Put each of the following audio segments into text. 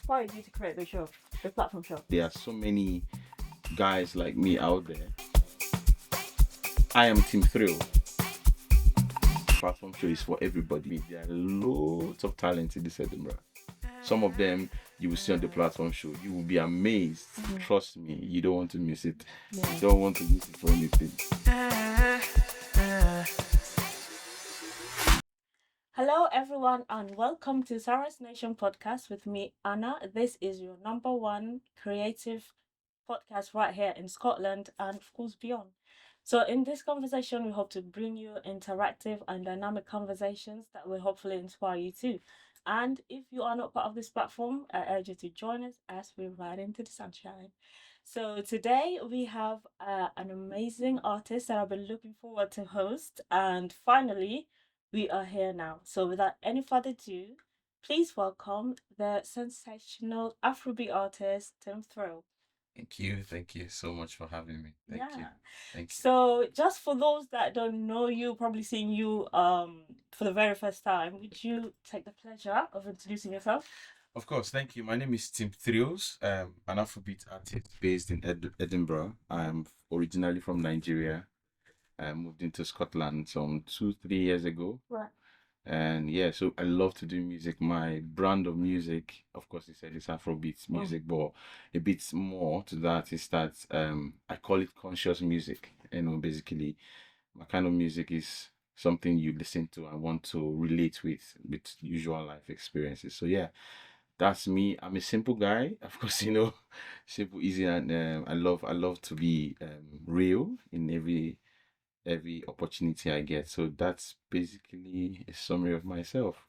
inspired you to create the show, the platform show? There are so many guys like me out there. I am Timthrill. Platform show is for everybody. There are loads of talent in this Edinburgh. Some of them you will see on the platform show. You will be amazed. Trust me, you don't want to miss it. Yeah. You don't want to miss it for anything. Hello, everyone, and welcome to SunriseNation Podcast with me, Anna. This is your number one creative podcast right here in Scotland and, of course, beyond. So, in this conversation, we hope to bring you interactive and dynamic conversations that will hopefully inspire you too. And if you are not part of this platform, I urge you to join us as we ride into the sunshine. So today we have an amazing artist that I've been looking forward to host, and finally we are here now. So without any further ado, please welcome the sensational Afrobeat artist Timthrill. Thank you so much for having me. Thank you. So just for those that don't know you, probably seeing you for the very first time, would you take the pleasure of introducing yourself? Of course, thank you. My name is Timthrill, an Afrobeat artist based in Edinburgh. I'm originally from Nigeria. I moved into Scotland some 2-3 years ago. Right. And yeah, so I love to do music. My brand of music, of course, it's Afrobeat music, but a bit more to that is that I call it conscious music. Basically, my kind of music is something you listen to and want to relate with usual life experiences. So yeah, that's me. I'm a simple guy, of course, simple, easy, and I love to be real in every opportunity I get. So that's basically a summary of myself.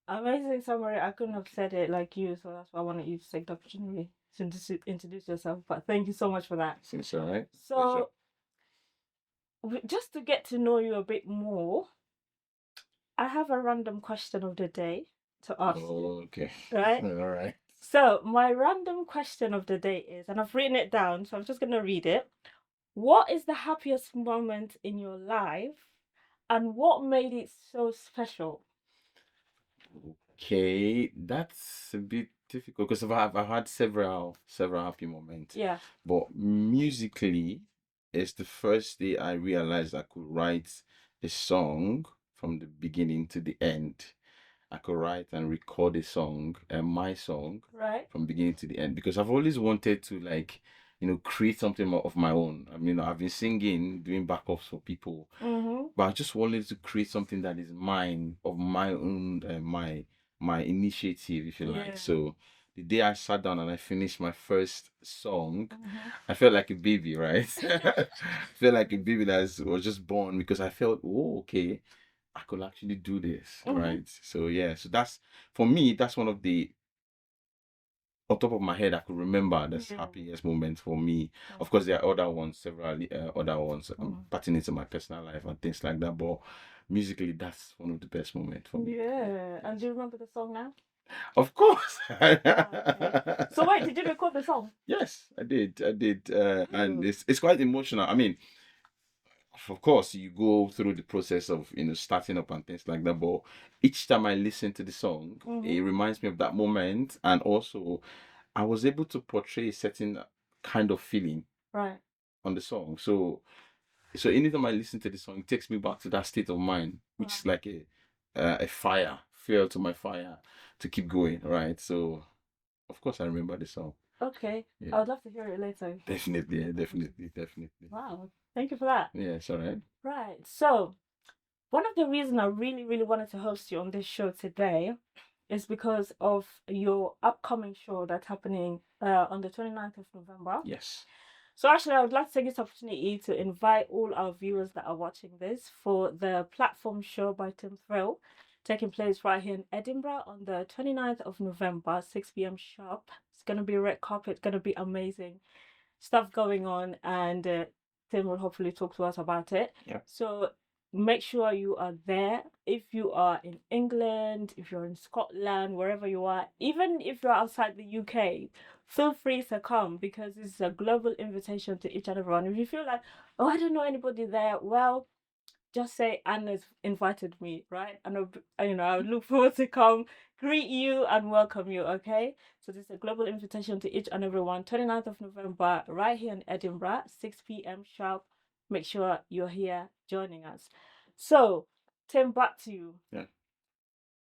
Amazing summary. I couldn't have said it like you, so that's why I wanted you to take the opportunity to introduce yourself. But thank you so much for that. It's all right. So, just to get to know you a bit more, I have a random question of the day to ask you. Oh, okay. Right? All right. So, my random question of the day is, and I've written it down, so I'm just going to read it. What is the happiest moment in your life, and what made it so special? Okay, that's a bit difficult because I've had several happy moments. Yeah. But musically, it's the first day I realized I could write a song from the beginning to the end. I could write and record a song, my song, Right. from beginning to the end, because I've always wanted to create something of my own. I mean, I've been singing, doing backups for people, but I just wanted to create something that is mine, of my own, my initiative, if you Yeah. like. So the day I sat down and I finished my first song, I felt like a baby, right? I felt like a baby that was just born, because I felt, oh, okay, I could actually do this, right? So yeah, so that's, for me, that's one of the, on top of my head, I could remember this happiest moment for me. Of course, there are other ones, several other ones pertaining to my personal life and things like that. But musically, that's one of the best moments for me. Yeah. And do you remember the song now? Of course. Okay. So wait, did you record the song? Yes, I did. And it's quite emotional. I mean, of course, you go through the process of starting up and things like that, but each time I listen to the song, it reminds me of that moment, and also I was able to portray a certain kind of feeling Right. on the song. So anytime I listen to the song, it takes me back to that state of mind, which is like a fire, fuel to my fire to keep going, right? So of course I remember the song. Okay. Yeah. I would love to hear it later. Definitely. Wow. Thank you for that. Yeah, it's all right. Right. So, one of the reasons I really, really wanted to host you on this show today is because of your upcoming show that's happening on the 29th of November. Yes. So actually, I would like to take this opportunity to invite all our viewers that are watching this for the platform show by Timthrill, taking place right here in Edinburgh on the 29th of November, 6 p.m. sharp. It's going to be a red carpet. It's going to be amazing stuff going on, and Tim will hopefully talk to us about it. Yeah. So make sure you are there. If you are in England, if you're in Scotland, wherever you are, even if you're outside the UK, feel free to come, because it's a global invitation to each and everyone. If you feel like, oh, I don't know anybody there, well, just say Anna's invited me, right? And I look forward to come greet you and welcome you, okay? So this is a global invitation to each and everyone. 29th of November, right here in Edinburgh, 6 p.m. sharp. Make sure you're here joining us. So, Tim, back to you. Yeah.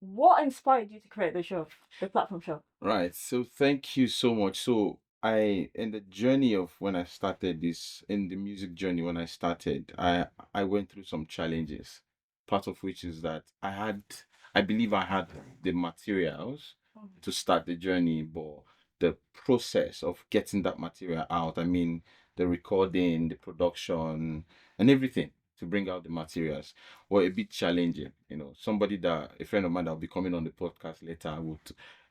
What inspired you to create the show, the platform show? Right. So thank you so much. So in the journey of when I started this, in the music journey when I started, I went through some challenges. Part of which is that I believe I had the materials to start the journey, but the process of getting that material out, I mean, the recording, the production, and everything to bring out the materials were a bit challenging. A friend of mine that will be coming on the podcast later would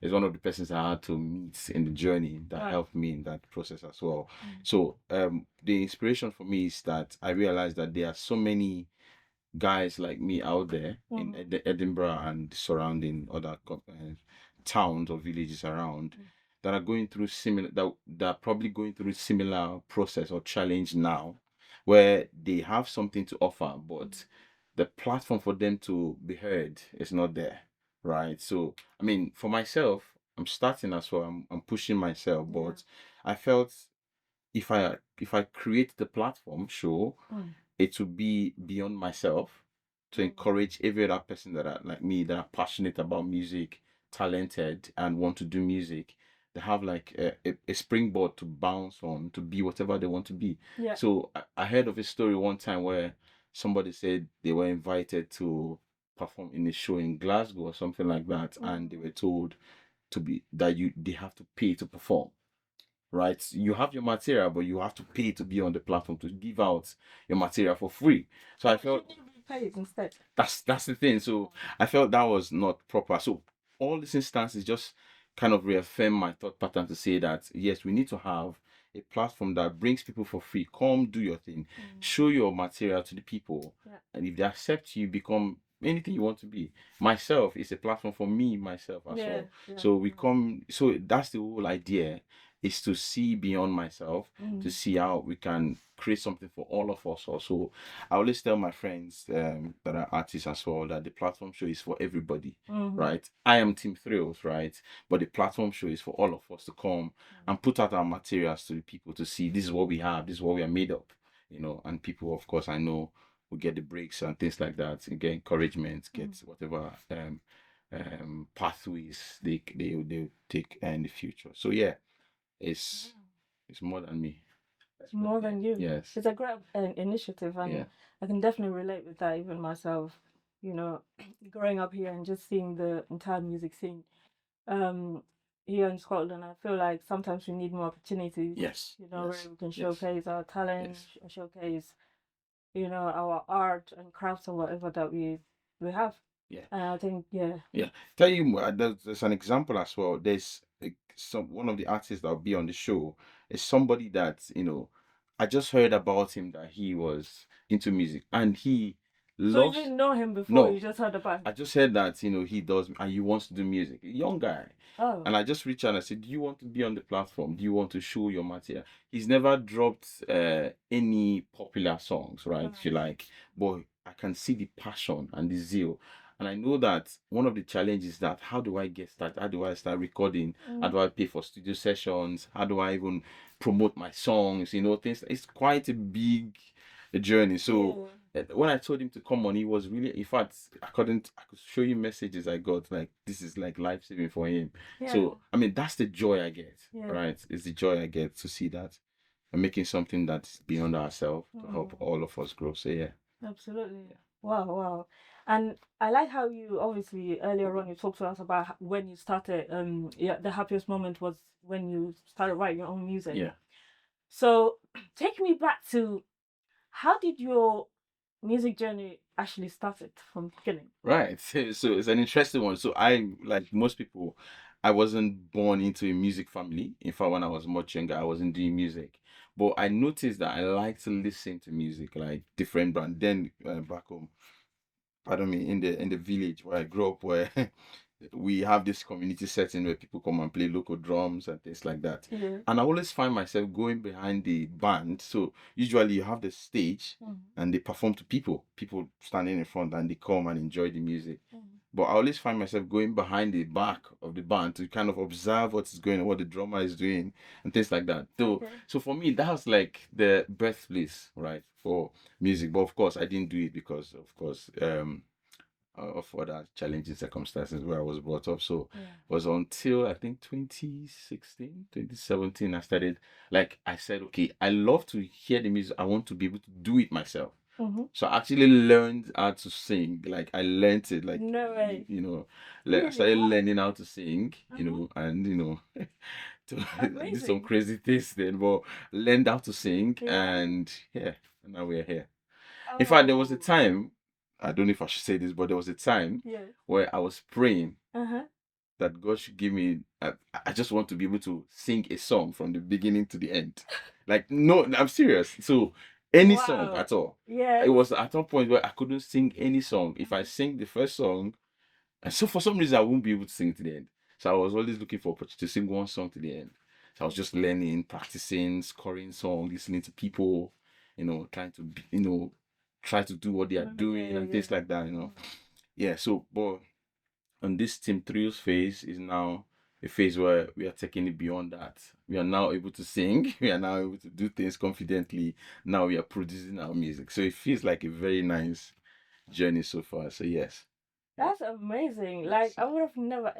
is one of the persons I had to meet in the journey that Right. helped me in that process as well. So the inspiration for me is that I realized that there are so many guys like me out there in Edinburgh and surrounding other towns or villages around that are going through that are probably going through similar process or challenge now, where they have something to offer, but the platform for them to be heard is not there, right? So I mean, for myself, I'm starting as well. I'm pushing myself, but I felt if I create the platform, sure, it will be beyond myself to encourage every other person that are like me, that are passionate about music, talented, and want to do music. They have like a springboard to bounce on to be whatever they want to be. Yeah. So I heard of a story one time where somebody said they were invited to perform in a show in Glasgow or something like that, and they were told they have to pay to perform. Right, you have your material, but you have to pay to be on the platform to give out your material for free. So I felt Shouldn't you be paid instead? that's the thing. So I felt that was not proper. So all these instances just kind of reaffirm my thought pattern to say that yes, we need to have a platform that brings people for free. Come do your thing, show your material to the people, and if they accept you, become anything you want to be. Myself is a platform for me, myself as well. So we come. So that's the whole idea, is to see beyond myself, to see how we can create something for all of us also. I always tell my friends that are artists as well that the platform show is for everybody, right? I am Timthrill, right? But the platform show is for all of us to come and put out our materials to the people to see this is what we have, this is what we are made of, and people, of course, I know will get the breaks and things like that, and get encouragement, get whatever pathways they take in the future. So yeah, it's more than me. It's more than you. Yes. It's a great initiative, and I can definitely relate with that, even myself. Growing up here and just seeing the entire music scene here in Scotland, I feel like sometimes we need more opportunities. Yes. Where we can showcase our talent, showcase, our art and crafts or whatever that we have. Yeah. And I think, Tell you, there's an example as well. There's one of the artists that will be on the show is somebody that I just heard about him, that he was into music and he So loves. you didn't know him before? No. You just heard about him? I just heard that he does and he wants to do music. A young guy. Oh. And I just reached out and I said, "Do you want to be on the platform? Do you want to show your material?" He's never dropped any popular songs, right? If you like, but I can see the passion and the zeal. And I know that one of the challenges is that how do I get started? How do I start recording? How do I pay for studio sessions? How do I even promote my songs? Things. It's quite a big journey. So when I told him to come on, he was really, in fact, I could show you messages I got, like this is like life saving for him. So I mean, that's the joy I get, right? It's the joy I get to see that I'm making something that's beyond ourselves to help all of us grow. So yeah. Absolutely. Wow. And I like how you, obviously, earlier on you talked to us about when you started. The happiest moment was when you started writing your own music. Yeah. So take me back to, how did your music journey actually started from the beginning? Right. So it's an interesting one. So I, like most people, I wasn't born into a music family. In fact, when I was much younger, I wasn't doing music. But I noticed that I like to listen to music, like different brand. Then back home, pardon me, in the village where I grew up, where we have this community setting where people come and play local drums and things like that. Yeah. And I always find myself going behind the band. So usually you have the stage and they perform to people standing in front, and they come and enjoy the music. But I always find myself going behind the back of the band to kind of observe what is going on, what the drummer is doing, and things like that. So for me, that was like the birthplace, right, for music. But of course, I didn't do it because, of course, of other challenging circumstances where I was brought up. So it was until I think 2016, 2017, I started, like I said, okay, I love to hear the music. I want to be able to do it myself. So I actually learned how to sing. Like I learned it, like, No way. you know, I Really? started Wow. learning how to sing, you know, and to I did some Amazing. crazy things then, but learned how to sing, Yeah. and now we're here. In fact, there was a Oh. time, I don't know if I should say this, but there was a time where I was praying that God should give me, I just want to be able to sing a song from the beginning to the end. Like, no, I'm serious. So, any song Wow. at all. Yeah. It was at one point where I couldn't sing any song. If I sing the first song, and so for some reason I won't be able to sing to the end. So I was always looking for opportunity to sing one song to the end. So I was just learning, practicing, scoring songs, listening to people, trying to, try to do what they are doing and things like that, Yeah, so, but on this Timthrill's phase is now a phase where we are taking it beyond that. We are now able to sing. We are now able to do things confidently. Now we are producing our music. So it feels like a very nice journey so far. So yes. That's amazing. Yes. Like I would have never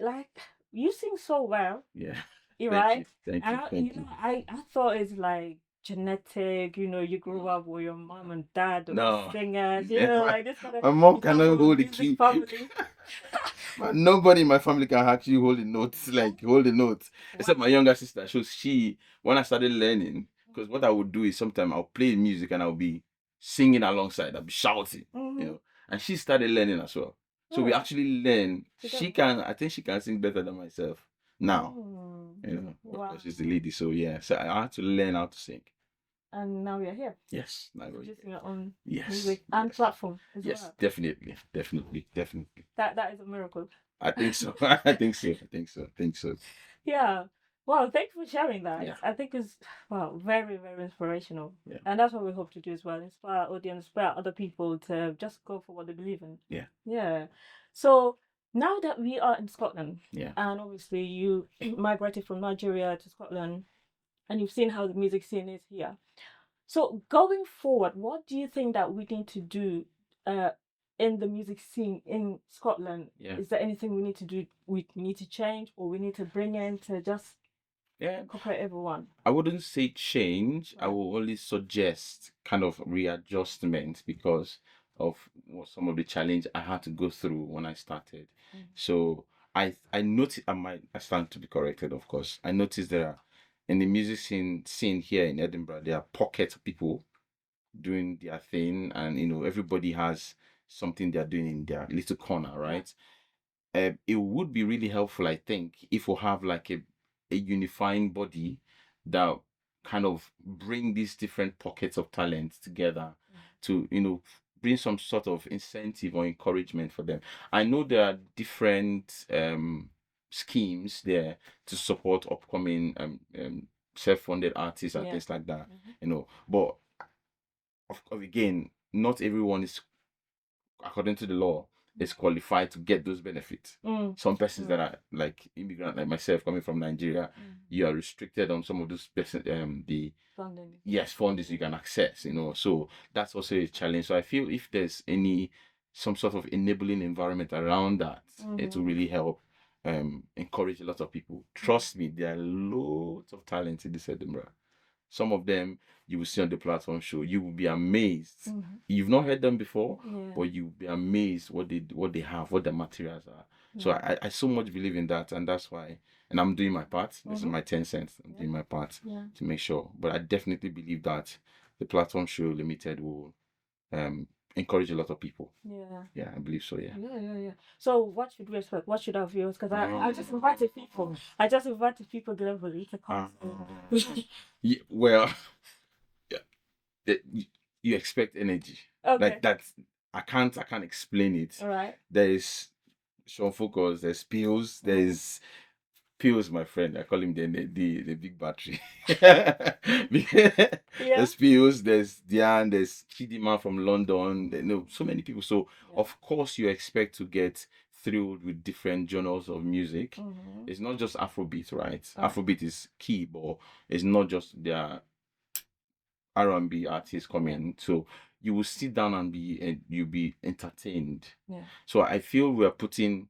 you sing so well. Yeah. You're Thank right. you. Thank And you. Thank you. I thought it's like genetic, you grew up with your mom and dad No. singers, like this kind of My mom you come cannot from a hold the music key. family. Nobody in my family can actually hold the notes, like hold the notes, except my younger sister. So when I started learning, because what I would do is sometimes I'll play music and I'll be singing alongside, I'll be shouting, and she started learning as well. So we actually learn. I think she can sing better than myself now, of course she's the lady. So yeah, so I had to learn how to sing. And now you're here. Yes, now we're Producing your own yes, music and platform as yes, well. definitely. That is a miracle. I think so. I think so. Yeah. Well, thank you for sharing that. Yeah. I think it's very, very inspirational. Yeah. And that's what we hope to do as well. Inspire our audience, inspire other people to just go for what they believe in. Yeah. Yeah. So now that we are in Scotland, Yeah. and obviously you migrated from Nigeria to Scotland, and you've seen how the music scene is here. So going forward, what do you think that we need to do in the music scene in Scotland? Yeah. Is there anything we need to do? We need to change, or we need to bring in to just incorporate everyone? I wouldn't say change. I will only suggest kind of readjustment because of some of the challenge I had to go through when I started. So I noticed, I stand to be corrected, of course. I noticed there are, in the music scene here in Edinburgh, there are pockets of people doing their thing, and everybody has something they're doing in their little corner, right? It would be really helpful, I think, if we have like a unifying body that kind of bring these different pockets of talent together to bring some sort of incentive or encouragement for them. I know there are different schemes there to support upcoming self-funded artists and things like that, but again, not everyone is, according to the law, is qualified to get those benefits. Some persons that are like immigrant, like myself, coming from Nigeria, you are restricted on some of those the funding. Yes, fundings you can access. So that's also a challenge. So I feel if there's some sort of enabling environment around that, it will really help encourage a lot of people. Trust me, there are loads of talent in this Edinburgh. Some of them you will see on the platform show. You will be amazed. You've not heard them before, but you'll be amazed what they have, what their materials are. So I so much believe in that, and that's why. And I'm doing my part. This is my 10 cents. I'm doing my part to make sure. But I definitely believe that the platform show limited will encourage a lot of people. Yeah, I believe so. Yeah. So what should we expect? What should our viewers? Because I just invited people. I just invited people globally to come. Well, you expect energy. Okay. Like that. I can't explain it. All right. There is Sean Focus, there's Pills, there's Pills, my friend. I call him the big battery. Yeah. There's Pills, there's Diane, there's Chidima from London. So many people. So Yeah. of course you expect to get thrilled with different genres of music. Mhm. It's not just Afrobeat, right? Right. Afrobeat is key, but it's not just their R&B artists coming. So you will sit down and you'll be entertained. Yeah. So I feel we are putting,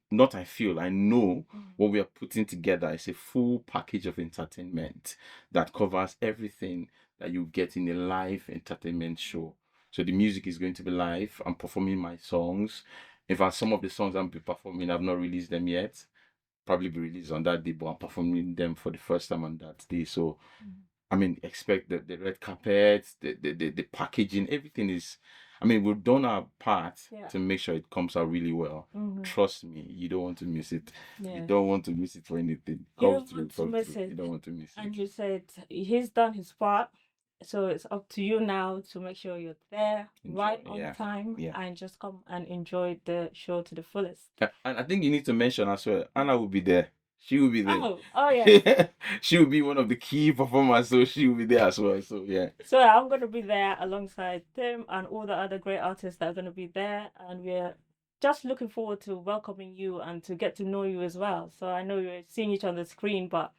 not I feel, I know Mhm. what we are putting together is a full package of entertainment that covers everything that you get in a live entertainment show. So the music is going to be live. I'm performing my songs. In fact, some of the songs I'm performing, I've not released them yet. Probably be released on that day, but I'm performing them for the first time on that day. So I mean, expect the red carpet, the packaging, everything is. I mean, we've done our part to make sure it comes out really well. Trust me, you don't want to miss it. You don't want to miss it for anything. You Come don't through, want to come miss through. it. You don't want to miss it. And you said he's done his part, so it's up to you now to make sure you're there right on time and just come and enjoy the show to the fullest. And I think you need to mention as well, Anna will be there. She will be there. Oh yeah. She will be one of the key performers, so she will be there as well. So yeah. So I'm gonna be there alongside Tim and all the other great artists that are gonna be there, and we're just looking forward to welcoming you and to get to know you as well. So I know you're seeing each on the screen, but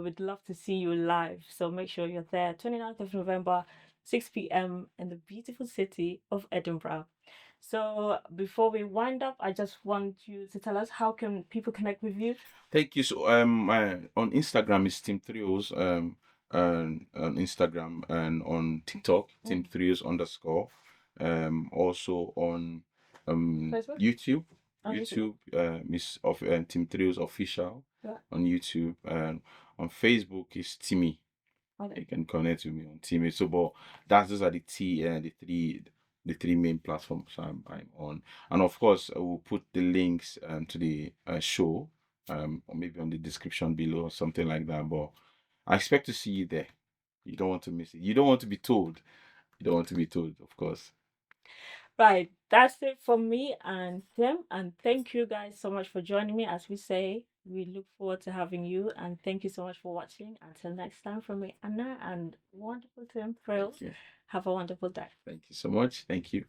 we'd love to see you live. So make sure you're there, 29th of November, 6 p.m. in the beautiful city of Edinburgh. So before we wind up, I just want you to tell us how can people connect with you? Thank you. So on Instagram is Timthrills on Instagram, and on TikTok Timthrills _. Also on Facebook? YouTube. On YouTube is of Timthrills official on YouTube, and on Facebook is Timmy. You can connect with me on Timmy. So, but those are the three main platforms I'm on, and of course I will put the links to the show or maybe on the description below or something like that. But I expect to see you there. You don't want to miss it. You don't want to be told. You don't want to be told, of course. Right, that's it from me and Tim. And thank you guys so much for joining me. As we say, we look forward to having you. And thank you so much for watching. Until next time, from me, Anna, and wonderful Timthrill. Have a wonderful day. Thank you so much. Thank you.